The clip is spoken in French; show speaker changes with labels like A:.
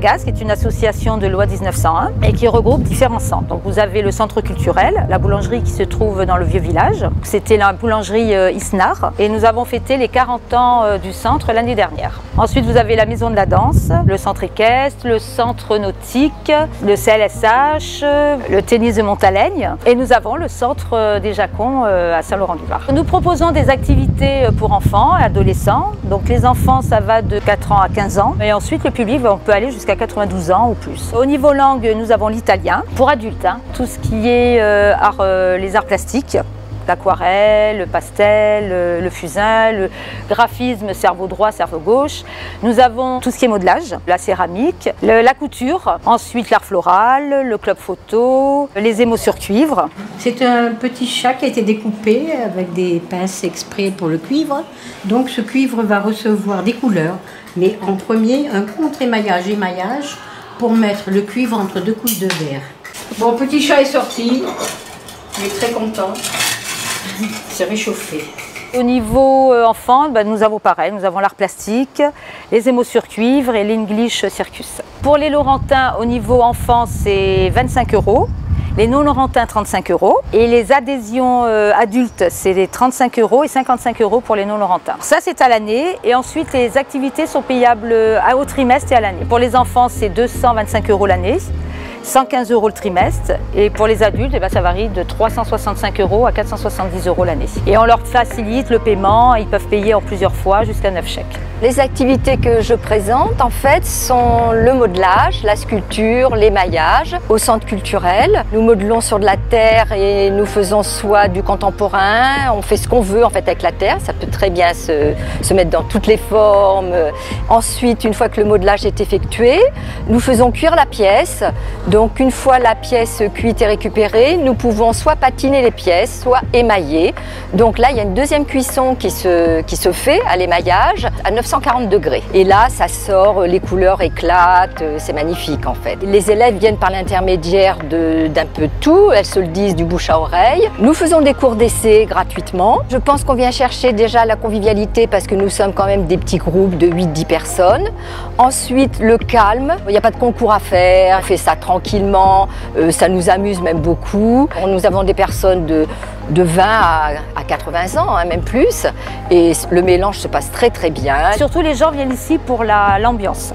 A: l'AGAS, qui est une association de loi 1901 et qui regroupe différents centres. Donc vous avez le centre culturel, la boulangerie qui se trouve dans le vieux village. C'était la boulangerie Isnar et nous avons fêté les 40 ans du centre l'année dernière. Ensuite vous avez la maison de la danse, le centre équestre, le centre nautique, le CLSH, le tennis de Montalaigne et nous avons le centre des Jacons à Saint-Laurent-du-Var. Nous proposons des activités pour enfants et adolescents. Donc les enfants ça va de 4 ans à 15 ans et ensuite le public on peut aller jusqu'à 92 ans ou plus. Au niveau langue nous avons l'italien pour adultes, tout ce qui est les arts plastiques. L'aquarelle, le pastel, le fusain, le graphisme, cerveau droit, cerveau gauche. Nous avons tout ce qui est modelage, la céramique, la couture, ensuite l'art floral, le club photo, les émaux sur cuivre.
B: C'est un petit chat qui a été découpé avec des pinces exprès pour le cuivre. Donc ce cuivre va recevoir des couleurs, mais en premier un contre-émaillage pour mettre le cuivre entre deux couches de verre. Bon, petit chat est sorti, il est très content. C'est réchauffé.
A: Au niveau enfant, nous avons pareil, nous avons l'art plastique, les émaux sur cuivre et l'English Circus. Pour les Laurentins, au niveau enfant, c'est 25 €. Les non-laurentins, 35 € et les adhésions adultes, c'est 35 € et 55 € pour les non-laurentins. Ça, c'est à l'année et ensuite, les activités sont payables au trimestre et à l'année. Pour les enfants, c'est 225 € l'année, 115 € le trimestre et pour les adultes, ça varie de 365 € à 470 € l'année. Et on leur facilite le paiement, ils peuvent payer en plusieurs fois jusqu'à 9 chèques.
C: Les activités que je présente en fait sont le modelage, la sculpture, l'émaillage au centre culturel. Nous modelons sur de la terre et nous faisons soit du contemporain, on fait ce qu'on veut en fait avec la terre, ça peut très bien se mettre dans toutes les formes. Ensuite, une fois que le modelage est effectué, nous faisons cuire la pièce. Donc une fois la pièce cuite et récupérée, nous pouvons soit patiner les pièces, soit émailler. Donc là, il y a une deuxième cuisson qui se fait à l'émaillage à 940 degrés. Et là, ça sort, les couleurs éclatent, c'est magnifique en fait. Les élèves viennent par l'intermédiaire d'un peu de tout, elles se le disent du bouche à oreille. Nous faisons des cours d'essai gratuitement. Je pense qu'on vient chercher déjà la convivialité parce que nous sommes quand même des petits groupes de 8-10 personnes. Ensuite, le calme, il n'y a pas de concours à faire, on fait ça tranquillement, ça nous amuse même beaucoup. Nous avons des personnes de 20 à 80 ans, même plus, et le mélange se passe très très bien.
A: Surtout les gens viennent ici pour l'ambiance.